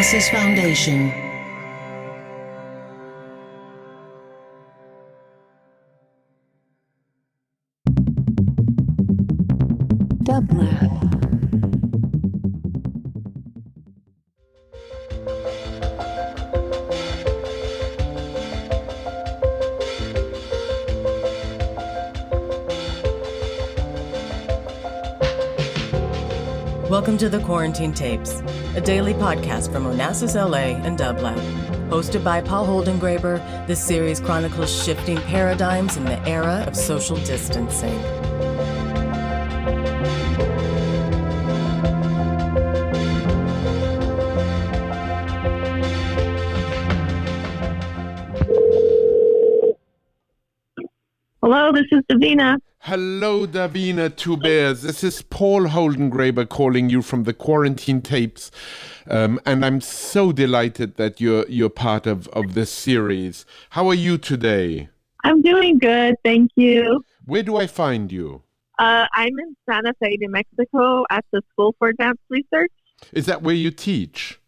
Onassis Foundation. Dublab. Welcome to the Quarantine Tapes, a daily podcast from Onassis, LA and Dublab. Hosted by Paul Holdengräber, this series chronicles shifting paradigms in the era of social distancing. Hello, this is Davina. Hello, Davina Two Bears. This is Paul Holdengräber calling you from the Quarantine Tapes. And I'm so delighted that you're part of this series. How are you today? I'm doing good, thank you. Where do I find you? I'm in Santa Fe, New Mexico at the School for Advanced Research. Is that where you teach?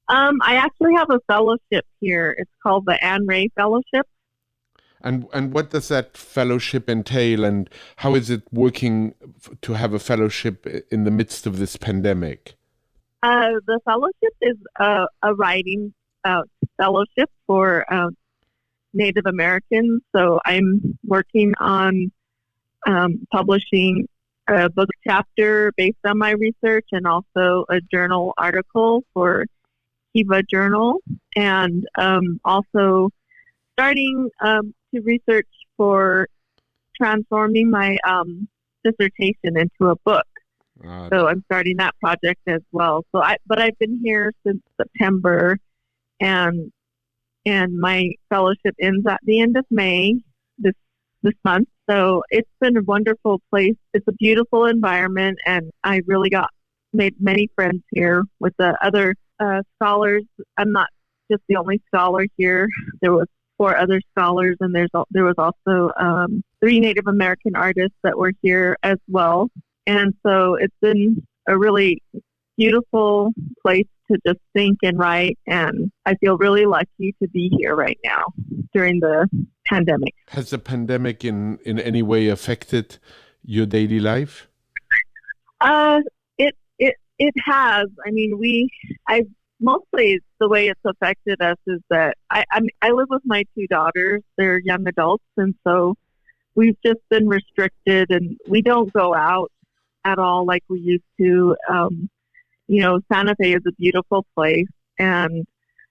I actually have a fellowship here. It's called the Anne Ray Fellowship. And what does that fellowship entail, and how is it working to have a fellowship in the midst of this pandemic? The fellowship is a writing fellowship for Native Americans. So I'm working on publishing a book chapter based on my research and also a journal article for Kiva Journal, and also starting to research for transforming my dissertation into a book. So I'm starting that project as well. But I've been here since September, and my fellowship ends at the end of May this month. So it's been a wonderful place. It's a beautiful environment, and I really made many friends here with the other scholars. I'm not just the only scholar here. There was 4 other scholars, and there was also 3 Native American artists that were here as well. And so it's been a really beautiful place to just think and write, and I feel really lucky to be here right now during the pandemic. Has the pandemic in any way affected your daily life? It has. I mean, mostly the way it's affected us is that I live with my 2 daughters. They're young adults, and so we've just been restricted, and we don't go out at all like we used to. Santa Fe is a beautiful place, and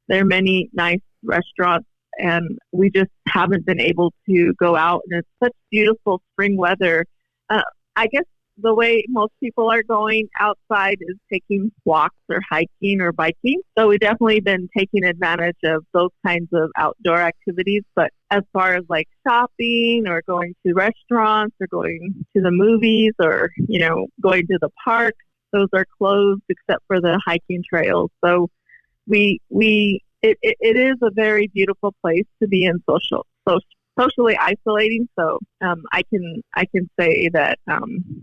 there are many nice restaurants, and we just haven't been able to go out, and it's such beautiful spring weather. I guess the way most people are going outside is taking walks or hiking or biking. So we've definitely been taking advantage of those kinds of outdoor activities. But as far as like shopping or going to restaurants or going to the movies or, going to the park, those are closed except for the hiking trails. So it is a very beautiful place to be in socially isolating, so I can say that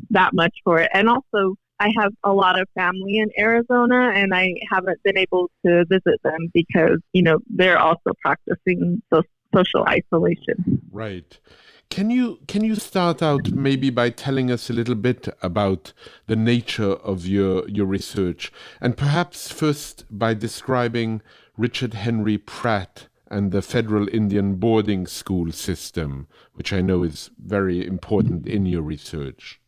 that much for it. And also, I have a lot of family in Arizona, and I haven't been able to visit them because they're also practicing social isolation. Right. Can you start out maybe by telling us a little bit about the nature of your research, and perhaps first by describing Richard Henry Pratt and the Federal Indian Boarding School system, which I know is very important in your research.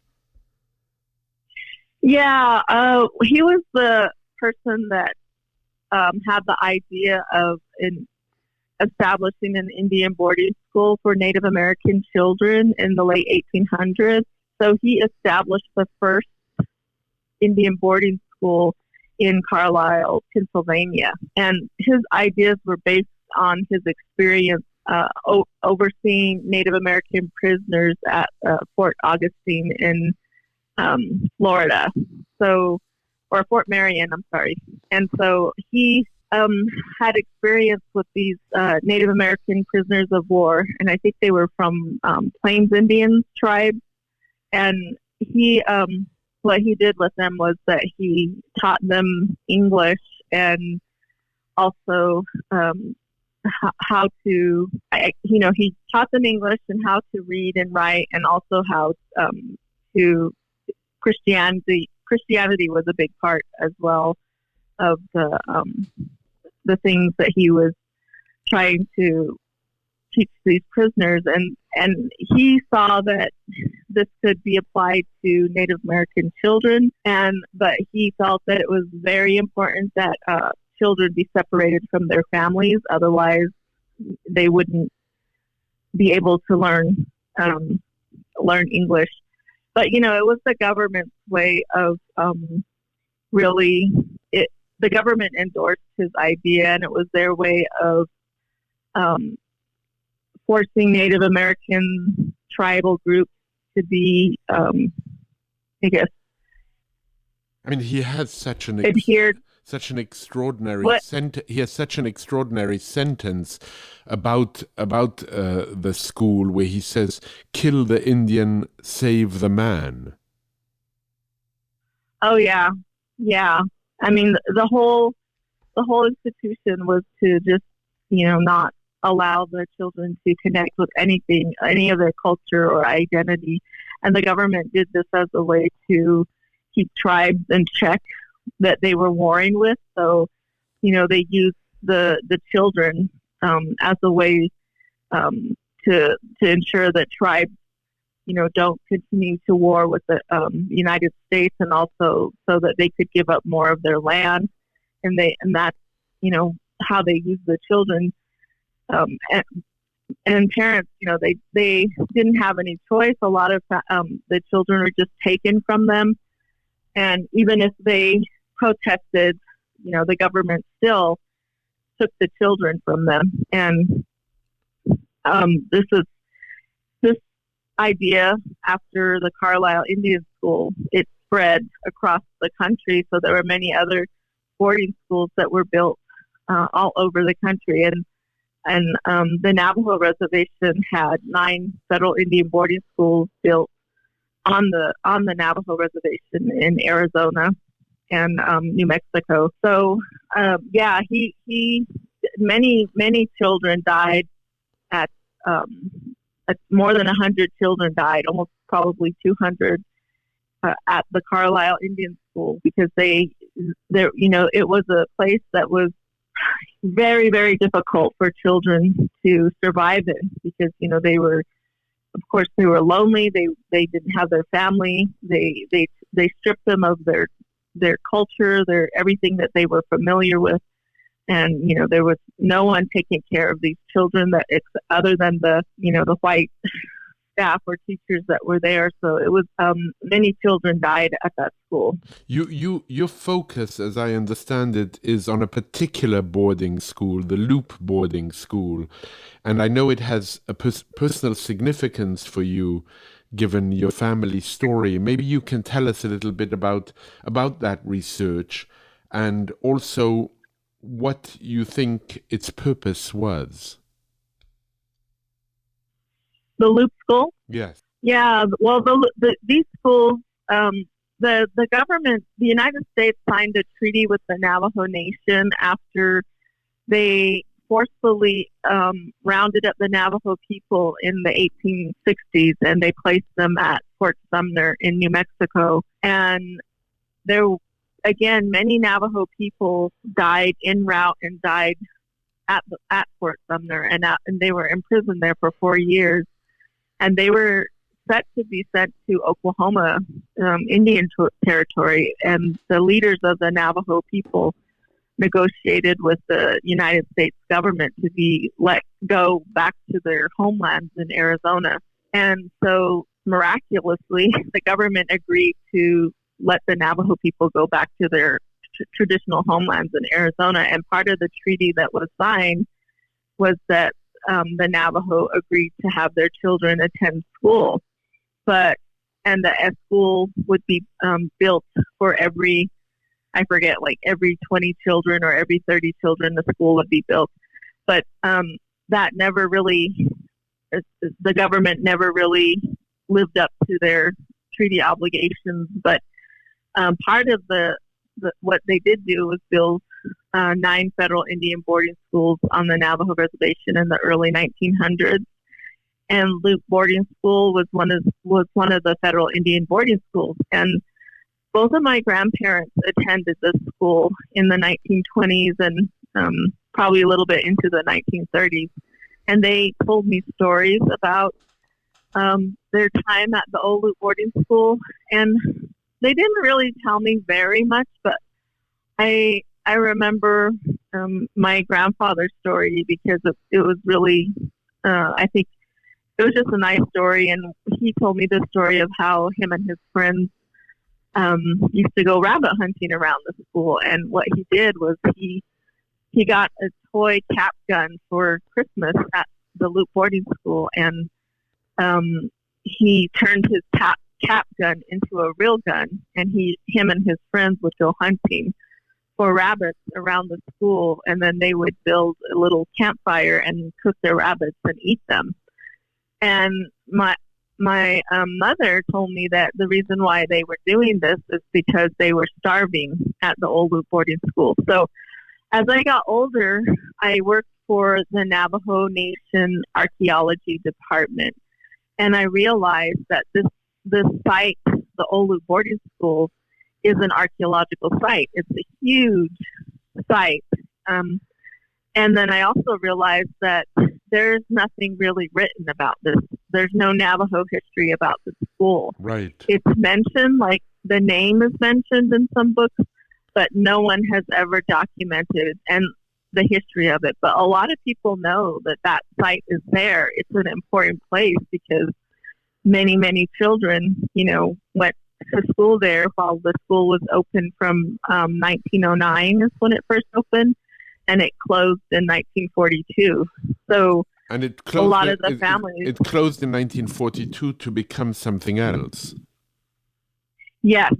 Yeah, he was the person that had the idea of establishing an Indian boarding school for Native American children in the late 1800s. So he established the first Indian boarding school in Carlisle, Pennsylvania. And his ideas were based on his experience overseeing Native American prisoners at Fort Augustine in Florida. Or Fort Marion, I'm sorry. And so he had experience with these Native American prisoners of war, and I think they were from Plains Indian tribe. And what he did with them was that he taught them English and also how to, he taught them English and how to read and write, and also how to Christianity. Christianity was a big part as well of the things that he was trying to teach these prisoners, and he saw that this could be applied to Native American children, but he felt that it was very important that children be separated from their families, otherwise they wouldn't be able to learn English. But it was the government's way of the government endorsed his idea, and it was their way of forcing Native American tribal groups to be, I guess. I mean, he has such an extraordinary he has such an extraordinary sentence about the school where he says, "Kill the Indian, save the man." Oh yeah. I mean, the whole institution was to just not allow the children to connect with anything, any of their culture or identity, and the government did this as a way to keep tribes in check that they were warring with. So, they used the children as a way to ensure that tribes, don't continue to war with the United States, and also so that they could give up more of their land, and that's how they use the children. And parents, they didn't have any choice. A lot of the children were just taken from them, and even if they protested, the government still took the children from them. And this idea, after the Carlisle Indian School, it spread across the country. So there were many other boarding schools that were built all over the country, and the Navajo Reservation had 9 federal Indian boarding schools built on the Navajo Reservation in Arizona and New Mexico. So many children died at more than 100 children died, almost probably 200 at the Carlisle Indian School, because it was a place that was very, very difficult for children to survive in, because they were lonely. They didn't have their family. They stripped them of their culture, their everything that they were familiar with, and there was no one taking care of these children other than the white staff or teachers that were there. So it was many children died at that school. Your focus, as I understand it, is on a particular boarding school, the Loop boarding school, and I know it has a personal significance for you, given your family story. Maybe you can tell us a little bit about that research, and also what you think its purpose was. The Loop School? Yes. Yeah, well, these schools, the government, the United States signed a treaty with the Navajo Nation after they forcefully rounded up the Navajo people in the 1860s, and they placed them at Fort Sumner in New Mexico. And there, again, many Navajo people died en route and died at Fort Sumner, and they were imprisoned there for 4 years. And they were set to be sent to Oklahoma Indian Territory, and the leaders of the Navajo people negotiated with the United States government to be let go back to their homelands in Arizona. And so miraculously, the government agreed to let the Navajo people go back to their traditional homelands in Arizona. And part of the treaty that was signed was that the Navajo agreed to have their children attend school, and the school would be built for every 20 children or every 30 children, the school would be built. But that never really, the government never really lived up to their treaty obligations. But part of what they did do was build 9 federal Indian boarding schools on the Navajo Reservation in the early 1900s. And Loop Boarding School was one of the federal Indian boarding schools. And both of my grandparents attended this school in the 1920s and probably a little bit into the 1930s. And they told me stories about their time at the old Loop Boarding School. And they didn't really tell me very much, but I remember my grandfather's story because it was really, I think it was just a nice story. And he told me the story of how him and his friends used to go rabbit hunting around the school. And what he did was he got a toy cap gun for Christmas at the Loop Boarding School. And he turned his cap gun into a real gun. And him and his friends would go hunting for rabbits around the school, and then they would build a little campfire and cook their rabbits and eat them. And my mother told me that the reason why they were doing this is because they were starving at the old Loop Boarding School. So as I got older, I worked for the Navajo Nation Archaeology Department, and I realized that this site, the old Loop Boarding School, is an archaeological site. It's a huge site. And then I also realized that there's nothing really written about this. There's no Navajo history about the school. Right. It's mentioned, like the name is mentioned in some books, but no one has ever documented and the history of it. But a lot of people know that site is there. It's an important place because many, many children, went to school there while the school was open from 1909 is when it first opened, and it closed in 1942. So and it closed, a lot of the families... It closed in 1942 to become something else. Yes.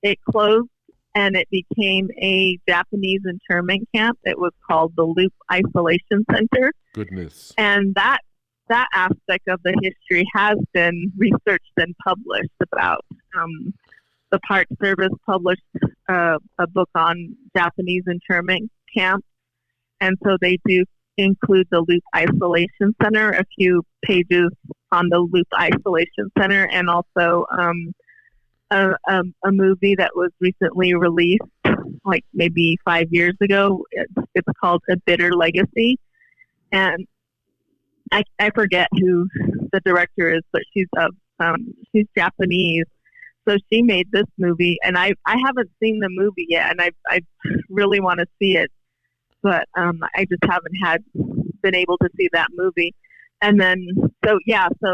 It closed and it became a Japanese internment camp. It was called the Loop Isolation Center. Goodness. And that aspect of the history has been researched and published about. The Park Service published a book on Japanese internment camps, and so they do include the Loop Isolation Center, a few pages on the Loop Isolation Center, and also a movie that was recently released, like maybe 5 years ago. It's called A Bitter Legacy, and I forget who the director is, but she's Japanese. So she made this movie, and I haven't seen the movie yet, and I really want to see it, but I just haven't been able to see that movie. And then, so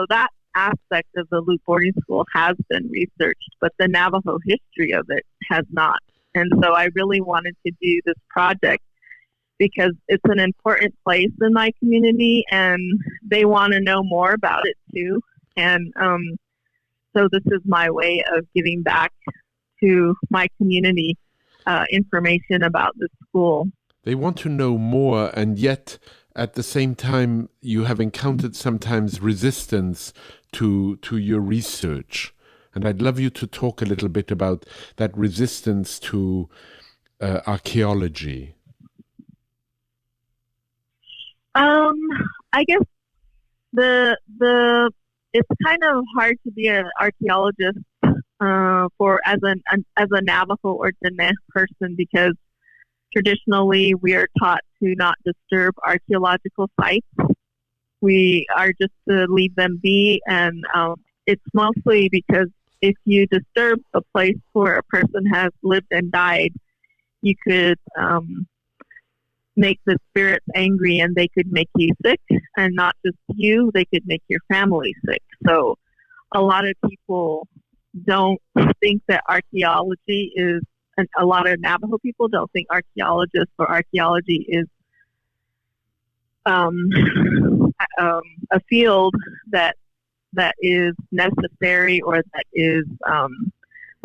that aspect of the Loop Boarding School has been researched, but the Navajo history of it has not. And so I really wanted to do this project because it's an important place in my community and they want to know more about it too. And so this is my way of giving back to my community information about the school. They want to know more, and yet at the same time you have encountered sometimes resistance to your research. And I'd love you to talk a little bit about that resistance to archaeology. I guess it's kind of hard to be an archaeologist as a Navajo or Diné person because traditionally we are taught to not disturb archaeological sites. We are just to leave them be, and it's mostly because if you disturb a place where a person has lived and died, you could make the spirits angry and they could make you sick, and not just you, they could make your family sick. So a lot of people don't think that archaeology is, and a lot of Navajo people don't think archaeologists or archaeology is a field that is necessary or that is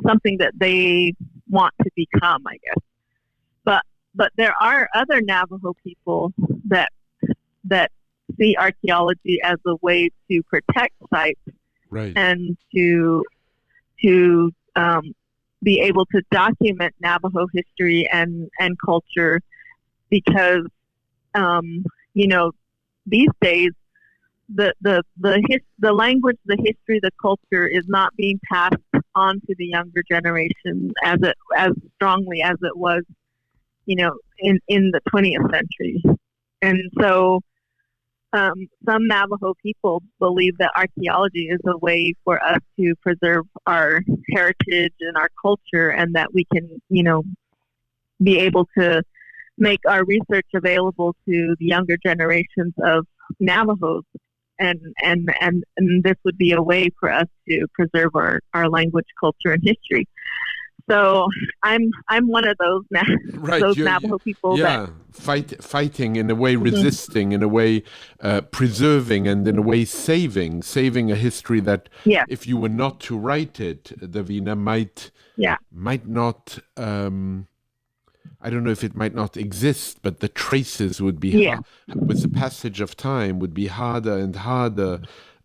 something that they want to become, I guess. But there are other Navajo people that see archaeology as a way to protect sites, right, and to be able to document Navajo history and culture because, these days, the language, the history, the culture is not being passed on to the younger generation as strongly as it was, in the 20th century. And so some Navajo people believe that archaeology is a way for us to preserve our heritage and our culture, and that we can, be able to make our research available to the younger generations of Navajos. And this would be a way for us to preserve our language, culture, and history. So I'm one of those right, those Navajo people. Yeah, fighting in a way, resisting in a way, preserving, and in a way saving a history that, if you were not to write it, Davina, might not. I don't know if it might not exist, but the traces would be with the passage of time would be harder and harder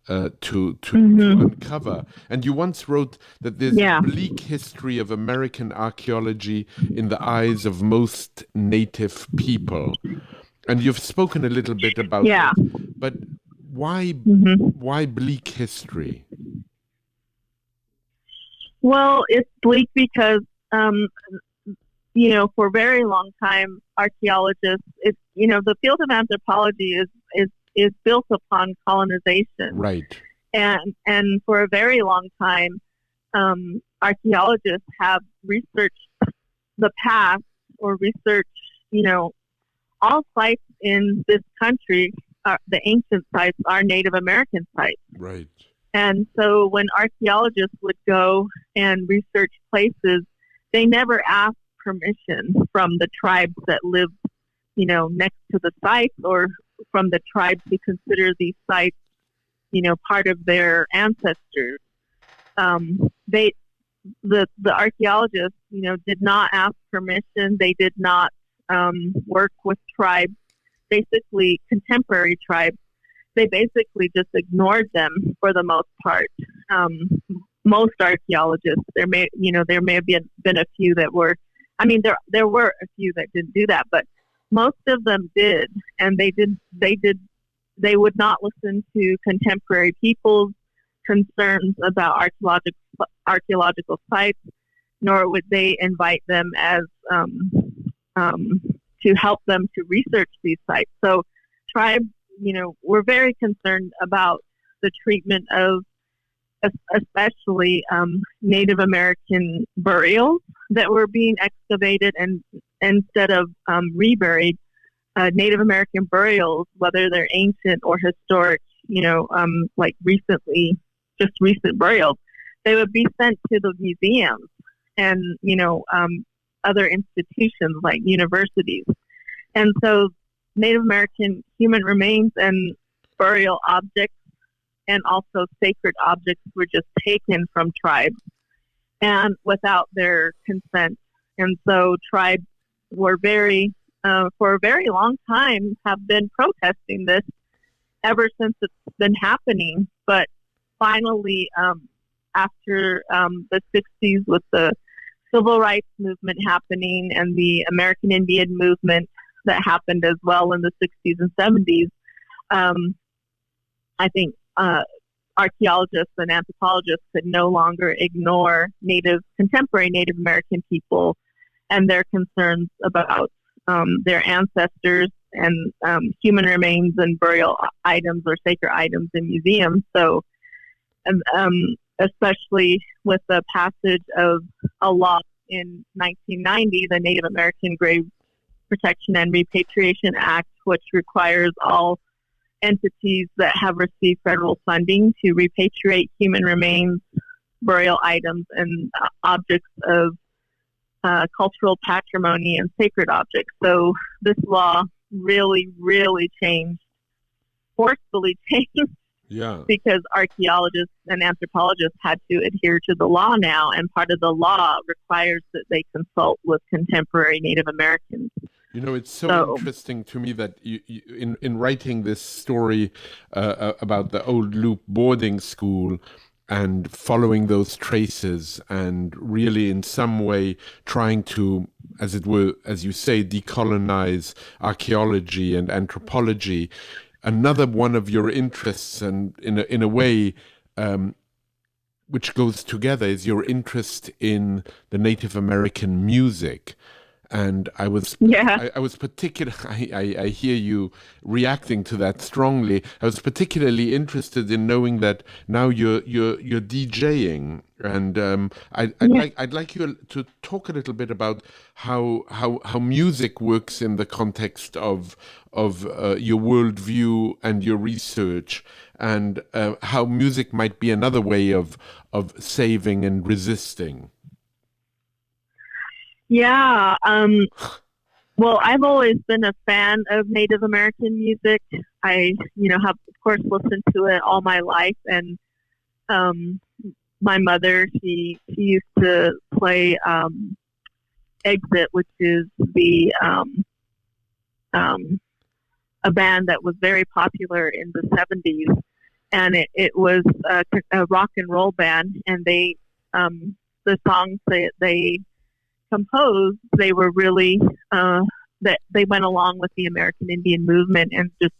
to uncover. And you once wrote that there's a bleak history of American archaeology in the eyes of most Native people. And you've spoken a little bit about it. But why bleak history? Well, it's bleak because for a very long time, archaeologists, the field of anthropology is built upon colonization. Right. And for a very long time, archaeologists have researched the past or researched, all sites in this country, the ancient sites are Native American sites. Right. And so when archaeologists would go and research places, they never asked permission from the tribes that lived, next to the sites, or from the tribes who consider these sites, part of their ancestors. The archaeologists, did not ask permission. They did not work with tribes, basically contemporary tribes. They basically just ignored them for the most part. Most archaeologists, there may have been a few that were. There were a few that didn't do that, but most of them did, and they would not listen to contemporary people's concerns about archaeological sites, nor would they invite them as to help them to research these sites. So tribes, were very concerned about the treatment of especially Native American burials that were being excavated, and instead of reburied, Native American burials, whether they're ancient or historic, like recent burials, they would be sent to the museums and, other institutions like universities. And so Native American human remains and burial objects and also sacred objects were just taken from tribes and without their consent. And so tribes were for a very long time, have been protesting this ever since it's been happening. But finally, after the 60s, with the civil rights movement happening and the American Indian movement that happened as well in the 60s and 70s, I think archaeologists and anthropologists could no longer ignore contemporary Native American people and their concerns about their ancestors and human remains and burial items or sacred items in museums. So, especially with the passage of a law in 1990, the Native American Grave Protection and Repatriation Act, which requires all entities that have received federal funding to repatriate human remains, burial items, and objects of cultural patrimony and sacred objects. So this law really, really forcefully changed, because archaeologists and anthropologists had to adhere to the law now, and part of the law requires that they consult with contemporary Native Americans. It's so interesting to me that you in writing this story about the Old Loop boarding school, and following those traces and really in some way trying to, as it were, as you say, decolonize archaeology and anthropology. Another one of your interests, and in a way, which goes together, is your interest in the Native American music. And I was particular. I hear you reacting to that strongly. I was particularly interested in knowing that now you're DJing, and I'd like you to talk a little bit about how music works in the context of your worldview and your research, and how music might be another way of saving and resisting. Yeah. Well, I've always been a fan of Native American music. I, have of course listened to it all my life, and my mother, she used to play Exit, which is the a band that was very popular in the 70s, and it was a rock and roll band, and they the songs that they composed, they were really that they went along with the American Indian movement and just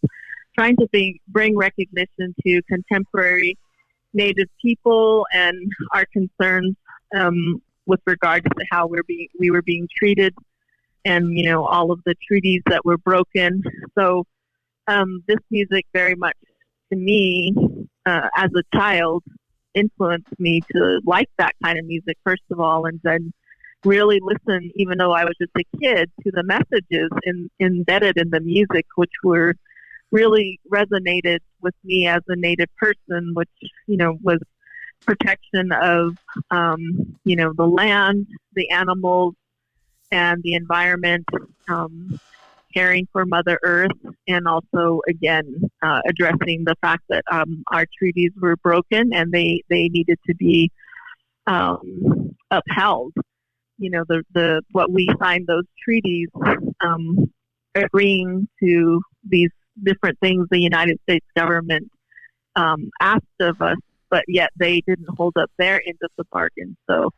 trying to bring recognition to contemporary Native people and our concerns with regards to how we were being treated, and all of the treaties that were broken. So this music very much, to me, as a child, influenced me to like that kind of music first of all, and then really listen, even though I was just a kid, to the messages embedded in the music, which were really resonated with me as a Native person, which, was protection of, the land, the animals, and the environment, caring for Mother Earth, and also, again, addressing the fact that our treaties were broken and they needed to be upheld. The what we signed those treaties, agreeing to these different things the United States government asked of us, but yet they didn't hold up their end of the bargain. So,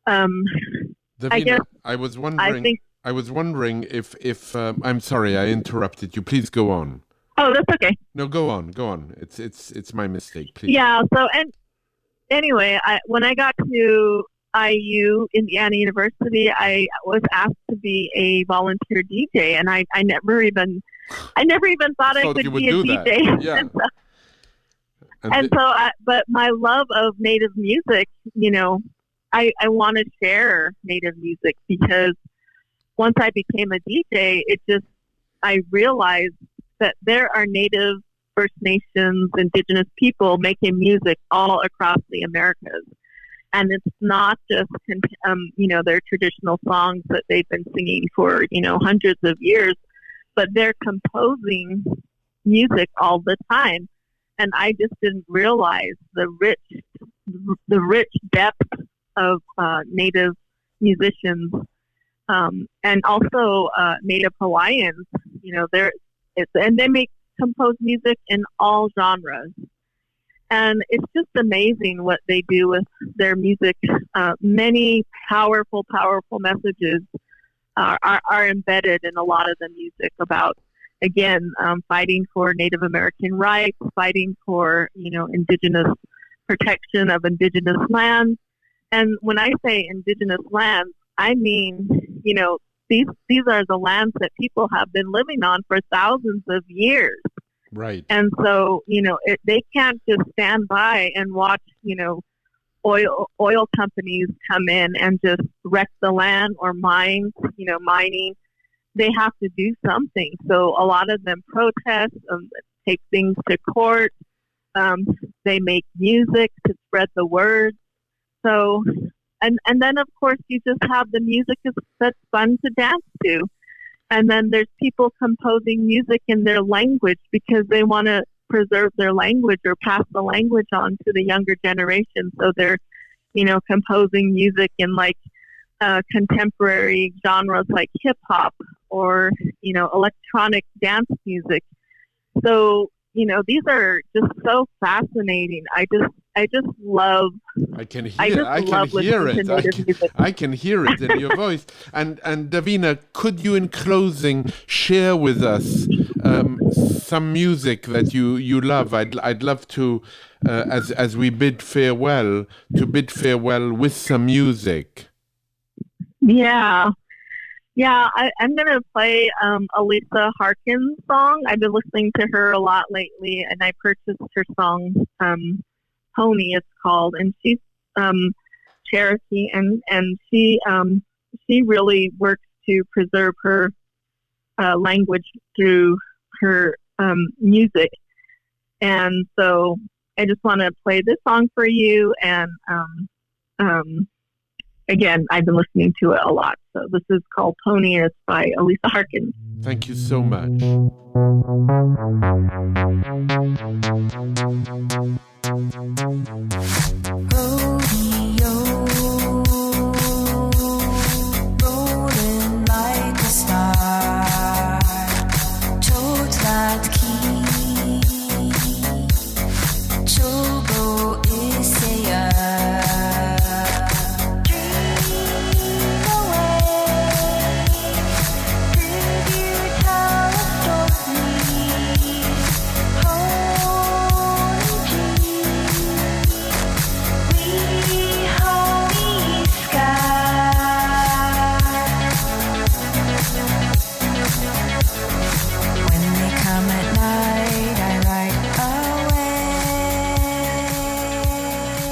Davina, I was wondering if I'm sorry, I interrupted you. Please go on. Oh, that's okay. No, go on. It's my mistake. Please. Yeah. So, and anyway, when I got to IU, Indiana University, I was asked to be a volunteer DJ, and I never even thought I could be a DJ. Yeah. But my love of Native music, I want to share Native music, because once I became a DJ, I realized that there are Native, First Nations, Indigenous people making music all across the Americas. And it's not just, their traditional songs that they've been singing for, hundreds of years, but they're composing music all the time. And I just didn't realize the rich depth of Native musicians, and also Native Hawaiians. And they compose music in all genres. And it's just amazing what they do with their music. Many powerful messages are embedded in a lot of the music about, again, fighting for Native American rights, fighting for, indigenous protection of indigenous lands. And when I say indigenous lands, I mean, these are the lands that people have been living on for thousands of years. Right. And so, they can't just stand by and watch, oil companies come in and just wreck the land or mining. They have to do something. So a lot of them protest, take things to court. They make music to spread the word. So, and then of course you just have the music that's fun to dance to. And then there's people composing music in their language because they want to preserve their language or pass the language on to the younger generation. So they're, composing music in contemporary genres like hip hop or, electronic dance music. So these are just so fascinating. I just love. I can I hear. just I can love hear listening it. to Native music. I can hear it in your voice. And Davina, could you, in closing, share with us some music that you love? I'd love to, as we bid farewell, with some music. Yeah. Yeah, I'm going to play Alisa Harkin's song. I've been listening to her a lot lately, and I purchased her song, Pony, it's called. And she's Cherokee, and she really works to preserve her language through her music. And so I just want to play this song for you, and again, I've been listening to it a lot. So this is called Pony, and it's by Alisa Harkin. Thank you so much. Rolling like a star, told that key, Chogo Isaya.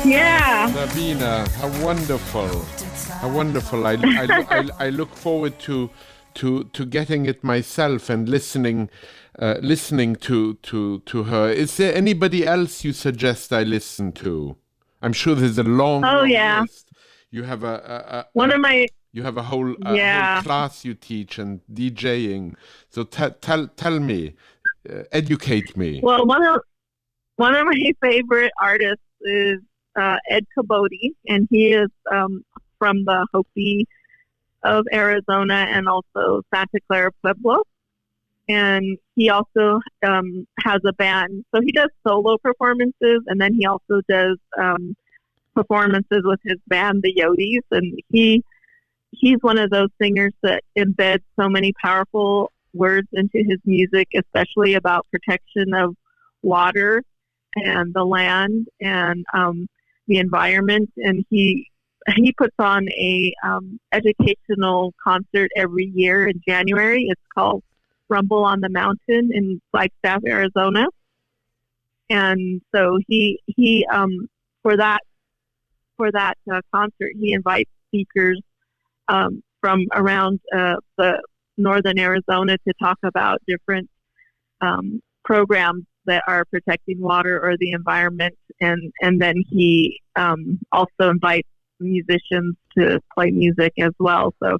Yeah. Davina, how wonderful! How wonderful! I look forward to getting it myself and listening to her. Is there anybody else you suggest I listen to? I'm sure there's a long list. You have a whole class you teach and DJing. So tell me, educate me. Well, one of my favorite artists is Ed Caboti, and he is from the Hopi of Arizona and also Santa Clara Pueblo. And he also has a band. So he does solo performances, and then he also does performances with his band, the Yodis. And he's one of those singers that embeds so many powerful words into his music, especially about protection of water and the land and the environment. And he puts on a educational concert every year in January. It's called Rumble on the Mountain in Flagstaff, Arizona. And so he for that concert, he invites speakers from around the northern Arizona to talk about different programs that are protecting water or the environment, and then he also invites musicians to play music as well. So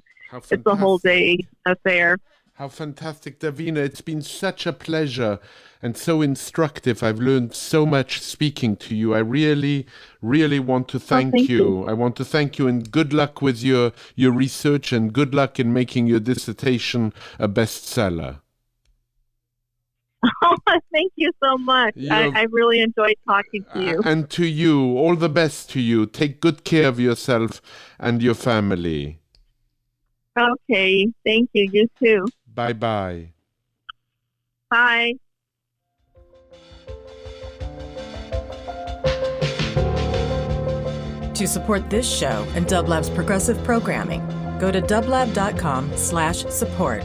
it's a whole day affair. How fantastic, Davina. It's been such a pleasure and so instructive. I've learned so much speaking to you. I really, really want to thank you. I want to thank you, and good luck with your research, and good luck in making your dissertation a bestseller. Oh, thank you so much. I really enjoyed talking to you. And to you, all the best to you. Take good care of yourself and your family. Okay, thank you. You too. Bye-bye. Bye. To support this show and Dublab's progressive programming, go to dublab.com/support.